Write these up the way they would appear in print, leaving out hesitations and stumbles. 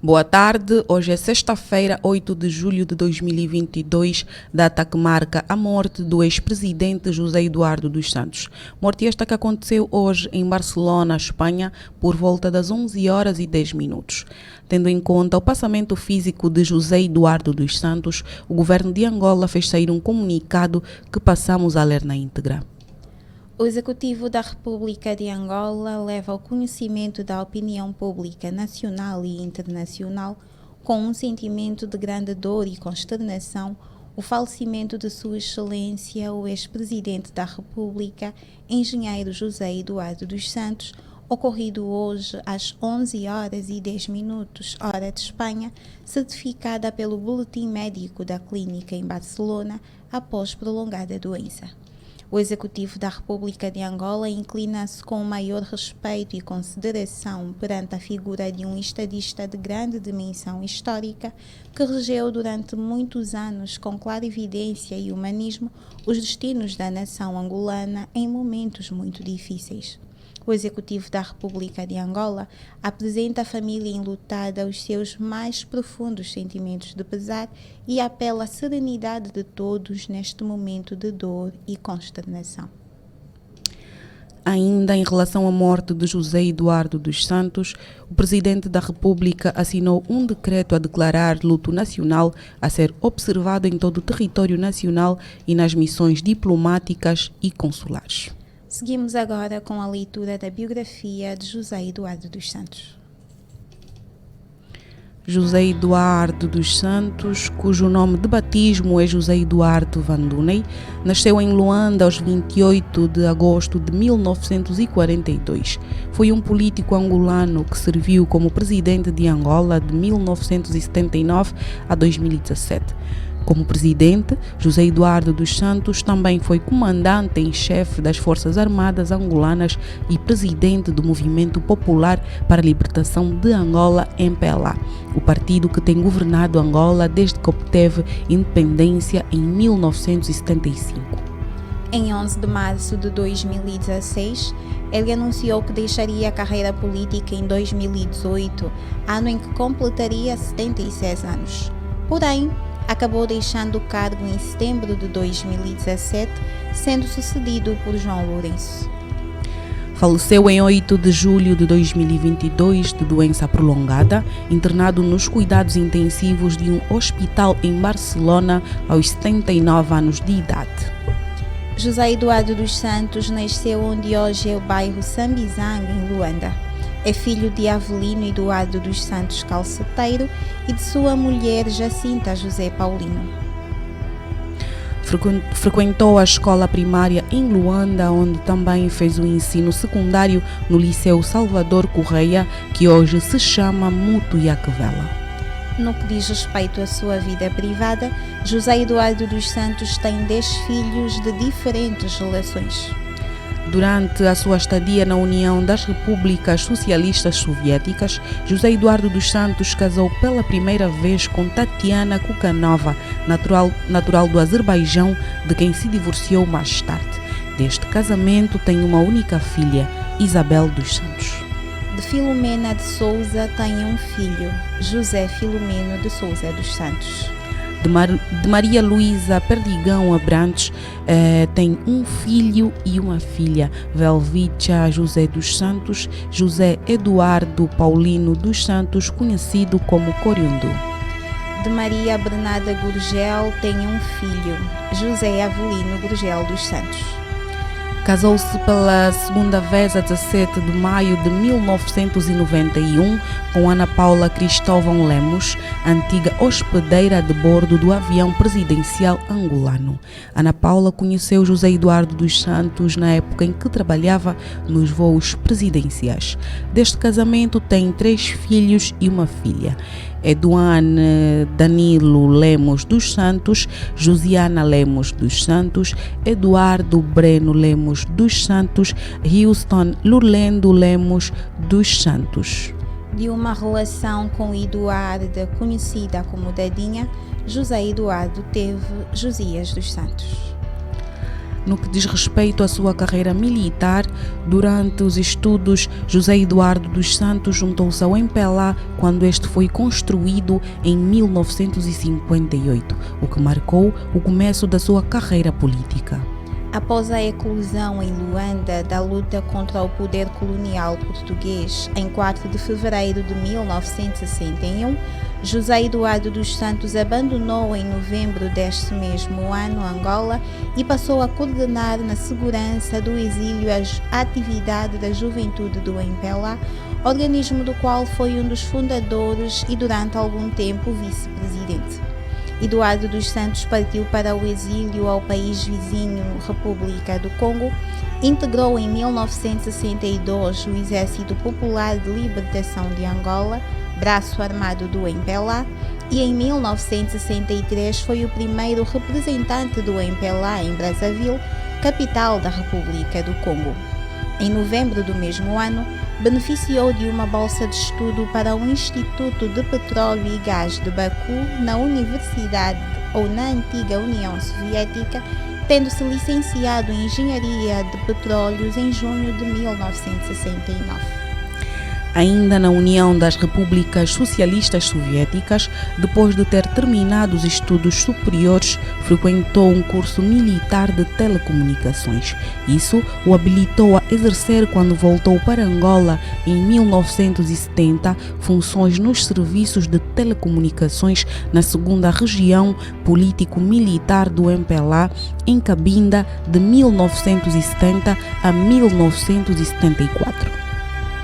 Boa tarde, hoje é sexta-feira, 8 de julho de 2022, data que marca a morte do ex-presidente José Eduardo dos Santos. Morte esta que aconteceu hoje em Barcelona, Espanha, por volta das 11 horas e 10 minutos. Tendo em conta o passamento físico de José Eduardo dos Santos, o governo de Angola fez sair um comunicado que passamos a ler na íntegra. O Executivo da República de Angola leva ao conhecimento da opinião pública nacional e internacional, com um sentimento de grande dor e consternação, o falecimento de Sua Excelência, o ex-presidente da República, engenheiro José Eduardo dos Santos, ocorrido hoje às 11 horas e 10 minutos, hora de Espanha, certificada pelo Boletim Médico da Clínica em Barcelona, após prolongada doença. O Executivo da República de Angola inclina-se com o maior respeito e consideração perante a figura de um estadista de grande dimensão histórica que regeu durante muitos anos com clarividência e humanismo os destinos da nação angolana em momentos muito difíceis. O Executivo da República de Angola apresenta à família enlutada os seus mais profundos sentimentos de pesar e apela à serenidade de todos neste momento de dor e consternação. Ainda em relação à morte de José Eduardo dos Santos, o Presidente da República assinou um decreto a declarar luto nacional a ser observado em todo o território nacional e nas missões diplomáticas e consulares. Seguimos agora com a leitura da biografia de José Eduardo dos Santos. José Eduardo dos Santos, cujo nome de batismo é José Eduardo Vanduney, nasceu em Luanda aos 28 de agosto de 1942. Foi um político angolano que serviu como presidente de Angola de 1979 a 2017. Como presidente, José Eduardo dos Santos também foi comandante em chefe das Forças Armadas angolanas e presidente do Movimento Popular para a Libertação de Angola, MPLA, o partido que tem governado Angola desde que obteve independência em 1975. Em 11 de março de 2016, ele anunciou que deixaria a carreira política em 2018, ano em que completaria 76 anos. Porém, acabou deixando o cargo em setembro de 2017, sendo sucedido por João Lourenço. Faleceu em 8 de julho de 2022 de doença prolongada, internado nos cuidados intensivos de um hospital em Barcelona aos 79 anos de idade. José Eduardo dos Santos nasceu onde hoje é o bairro Sambizanga, em Luanda. É filho de Avelino Eduardo dos Santos Calceteiro e de sua mulher Jacinta José Paulino. Frequentou a escola primária em Luanda, onde também fez o ensino secundário no Liceu Salvador Correia, que hoje se chama Muto Iacovela. No que diz respeito à sua vida privada, José Eduardo dos Santos tem 10 filhos de diferentes relações. Durante a sua estadia na União das Repúblicas Socialistas Soviéticas, José Eduardo dos Santos casou pela primeira vez com Tatiana Kukanova, natural do Azerbaijão, de quem se divorciou mais tarde. Deste casamento tem uma única filha, Isabel dos Santos. De Filomena de Souza tem um filho, José Filomeno de Souza dos Santos. De Maria Luísa Perdigão Abrantes tem um filho e uma filha, Velvicha José dos Santos, José Eduardo Paulino dos Santos, conhecido como Coriundo. De Maria Bernarda Gurgel tem um filho, José Avelino Gurgel dos Santos. Casou-se pela segunda vez a 17 de maio de 1991 com Ana Paula Cristóvão Lemos, antiga hospedeira de bordo do avião presidencial angolano. Ana Paula conheceu José Eduardo dos Santos na época em que trabalhava nos voos presidenciais. Deste casamento tem 3 filhos e uma filha. Eduane Danilo Lemos dos Santos, Josiana Lemos dos Santos, Eduardo Breno Lemos dos Santos, Houston Lurlendo Lemos dos Santos. De uma relação com Eduarda, conhecida como Dadinha, José Eduardo teve Josias dos Santos. No que diz respeito à sua carreira militar, durante os estudos, José Eduardo dos Santos juntou-se ao MPLA quando este foi construído em 1958, o que marcou o começo da sua carreira política. Após a eclosão em Luanda da luta contra o poder colonial português, em 4 de fevereiro de 1961, José Eduardo dos Santos abandonou em novembro deste mesmo ano Angola e passou a coordenar na segurança do exílio a atividade da juventude do MPLA, organismo do qual foi um dos fundadores e durante algum tempo vice-presidente. Eduardo dos Santos partiu para o exílio ao país vizinho, República do Congo, integrou em 1962 o Exército Popular de Libertação de Angola, braço armado do MPLA, e em 1963 foi o primeiro representante do MPLA em Brazzaville, capital da República do Congo. Em novembro do mesmo ano, beneficiou de uma bolsa de estudo para o Instituto de Petróleo e Gás de Baku, na Universidade ou na antiga União Soviética, tendo-se licenciado em Engenharia de Petróleos em junho de 1969. Ainda na União das Repúblicas Socialistas Soviéticas, depois de ter terminado os estudos superiores, frequentou um curso militar de telecomunicações. Isso o habilitou a exercer, quando voltou para Angola em 1970, funções nos serviços de telecomunicações na 2ª Região Político-Militar do MPLA, em Cabinda, de 1970 a 1974.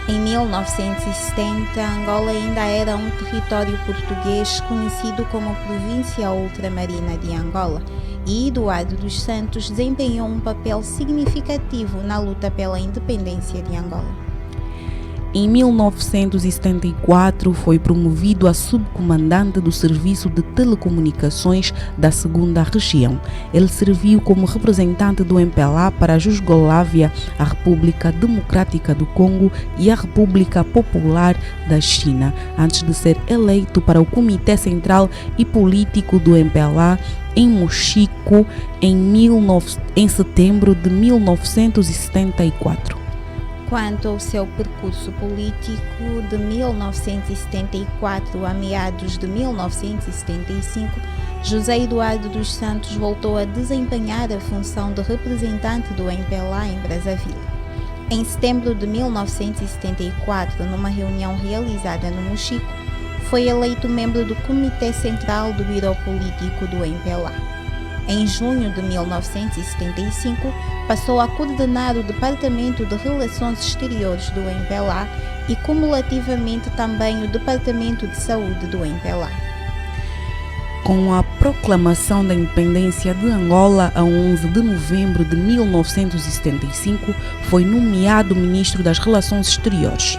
Em 1970, Angola ainda era um território português conhecido como Província Ultramarina de Angola, e Eduardo dos Santos desempenhou um papel significativo na luta pela independência de Angola. Em 1974, foi promovido a subcomandante do Serviço de Telecomunicações da 2ª Região. Ele serviu como representante do MPLA para a Jugoslávia, a República Democrática do Congo e a República Popular da China, antes de ser eleito para o Comitê Central e Político do MPLA em Mochico em setembro de 1974. Quanto ao seu percurso político, de 1974 a meados de 1975, José Eduardo dos Santos voltou a desempenhar a função de representante do MPLA em Brazzaville. Em setembro de 1974, numa reunião realizada no Mochico, foi eleito membro do Comitê Central do Biro Político do MPLA. Em junho de 1975, passou a coordenar o Departamento de Relações Exteriores do MPLA e, cumulativamente, também o Departamento de Saúde do MPLA. Com a proclamação da independência de Angola a 11 de novembro de 1975, foi nomeado Ministro das Relações Exteriores.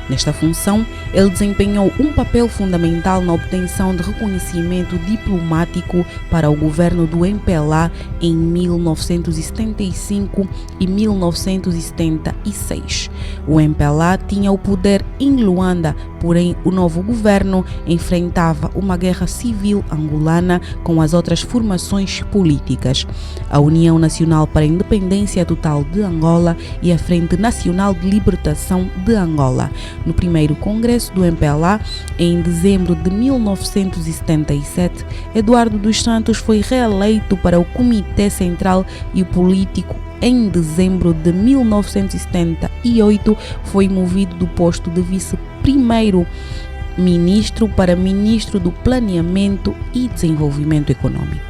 Nesta função, ele desempenhou um papel fundamental na obtenção de reconhecimento diplomático para o governo do MPLA em 1975 e 1976. O MPLA tinha o poder em Luanda, porém o novo governo enfrentava uma guerra civil angolana com as outras formações políticas, a União Nacional para a Independência Total de Angola e a Frente Nacional de Libertação de Angola. No primeiro congresso do MPLA, em dezembro de 1977, Eduardo dos Santos foi reeleito para o Comitê Central e Político. Em dezembro de 1978, foi movido do posto de vice-primeiro-ministro para ministro do Planeamento e Desenvolvimento Econômico.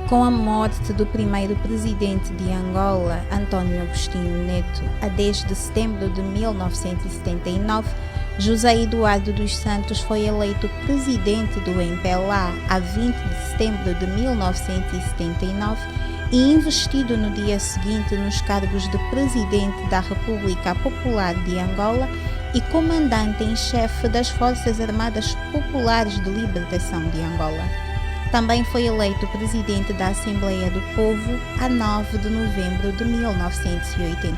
Com a morte do primeiro presidente de Angola, António Agostinho Neto, a 10 de setembro de 1979, José Eduardo dos Santos foi eleito presidente do MPLA a 20 de setembro de 1979 e investido no dia seguinte nos cargos de presidente da República Popular de Angola e comandante em chefe das Forças Armadas Populares de Libertação de Angola. Também foi eleito presidente da Assembleia do Povo a 9 de novembro de 1980.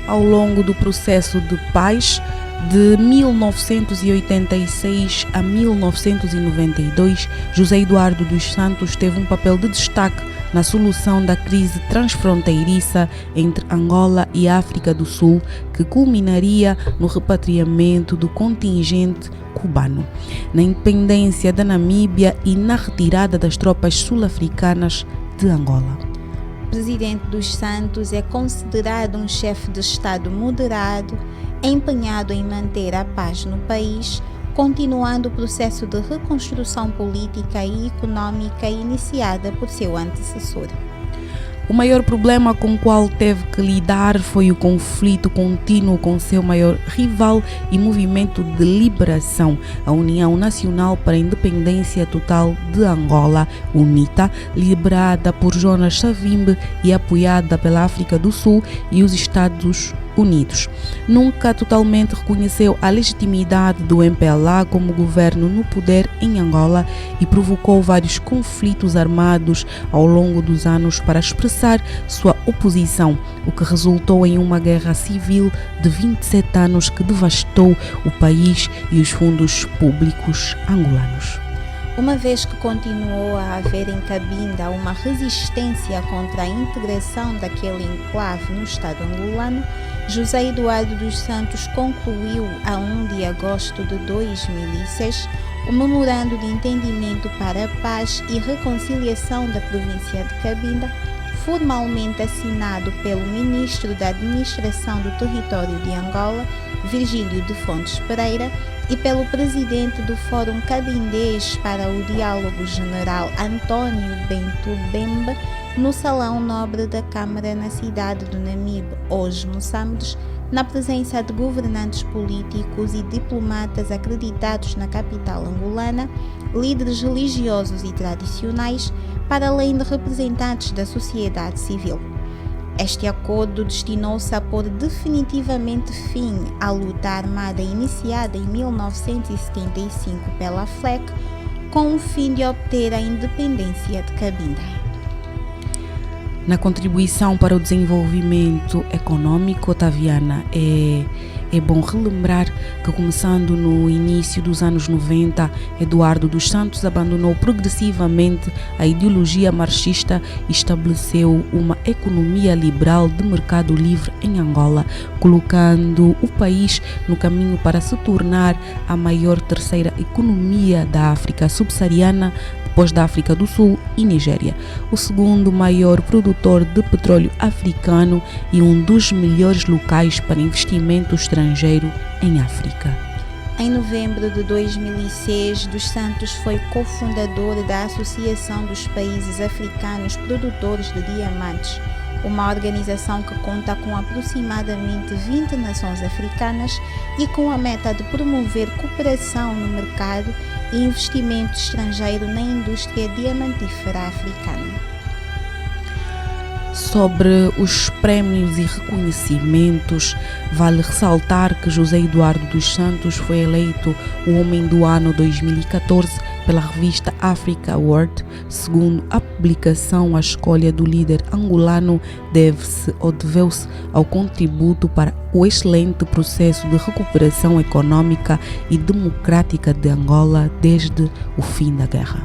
Ao longo do processo de paz, de 1986 a 1992, José Eduardo dos Santos teve um papel de destaque na solução da crise transfronteiriça entre Angola e África do Sul, que culminaria no repatriamento do contingente cubano, na independência da Namíbia e na retirada das tropas sul-africanas de Angola. O presidente dos Santos é considerado um chefe de Estado moderado, empenhado em manter a paz no país, continuando o processo de reconstrução política e econômica iniciada por seu antecessor. O maior problema com o qual teve que lidar foi o conflito contínuo com seu maior rival e movimento de liberação, a União Nacional para a Independência Total de Angola, UNITA, liderada por Jonas Savimbi e apoiada pela África do Sul e os Estados Unidos. Nunca totalmente reconheceu a legitimidade do MPLA como governo no poder em Angola e provocou vários conflitos armados ao longo dos anos para expressar sua oposição, o que resultou em uma guerra civil de 27 anos que devastou o país e os fundos públicos angolanos. Uma vez que continuou a haver em Cabinda uma resistência contra a integração daquele enclave no Estado angolano, José Eduardo dos Santos concluiu a 1 de agosto de 2006 o Memorando de Entendimento para a Paz e Reconciliação da província de Cabinda, formalmente assinado pelo Ministro da Administração do Território de Angola, Virgílio de Fontes Pereira, e pelo Presidente do Fórum Cabindês para o Diálogo General, António Bento Bemba, no Salão Nobre da Câmara na cidade do Namibe, hoje Moçambique, na presença de governantes políticos e diplomatas acreditados na capital angolana, líderes religiosos e tradicionais, para além de representantes da sociedade civil. Este acordo destinou-se a pôr definitivamente fim à luta armada iniciada em 1975 pela FLEC, com o fim de obter a independência de Cabinda. Na contribuição para o desenvolvimento econômico, Otaviana, é bom relembrar que, começando no início dos anos 90, Eduardo dos Santos abandonou progressivamente a ideologia marxista e estabeleceu uma economia liberal de mercado livre em Angola, colocando o país no caminho para se tornar a maior terceira economia da África subsaariana, depois da África do Sul e Nigéria, o segundo maior produtor de petróleo africano e um dos melhores locais para investimento estrangeiro em África. Em novembro de 2006, dos Santos foi cofundador da Associação dos Países Africanos Produtores de Diamantes, uma organização que conta com aproximadamente 20 nações africanas e com a meta de promover cooperação no mercado e investimento estrangeiro na indústria diamantífera africana. Sobre os prémios e reconhecimentos, vale ressaltar que José Eduardo dos Santos foi eleito o Homem do Ano 2014 pela revista Africa Award. Segundo a publicação, a escolha do líder angolano deveu-se ao contributo para o excelente processo de recuperação econômica e democrática de Angola desde o fim da guerra.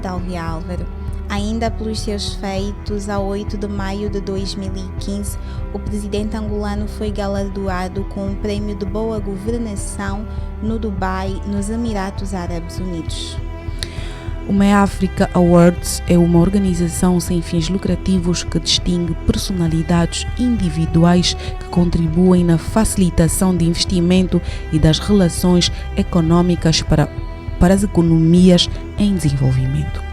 Dalvi Álvaro. Ainda pelos seus feitos, a 8 de maio de 2015, o presidente angolano foi galardoado com um prêmio de boa governação no Dubai, nos Emirados Árabes Unidos. O MyAfrica Awards é uma organização sem fins lucrativos que distingue personalidades individuais que contribuem na facilitação de investimento e das relações econômicas para as economias em desenvolvimento.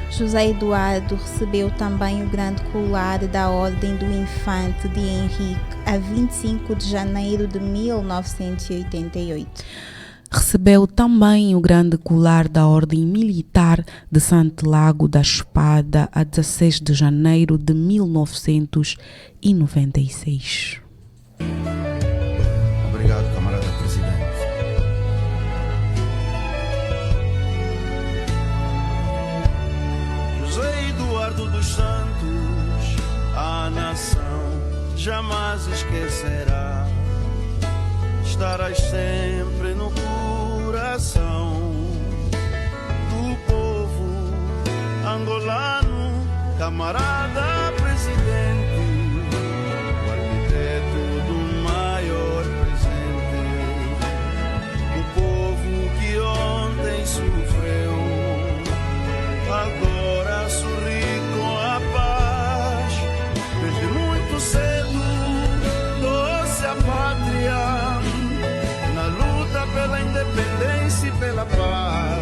José Eduardo recebeu também o grande colar da Ordem do Infante de Henrique a 25 de janeiro de 1988. Recebeu também o grande colar da Ordem Militar de Santiago da Espada a 16 de janeiro de 1996. Obrigado, camarada presidente. José Eduardo dos Santos, a nação jamais esquecerá. Estarás sempre no coração do povo angolano, mãe sofreu, agora sorri com a paz. Desde muito cedo doce a pátria, na luta pela independência e pela paz.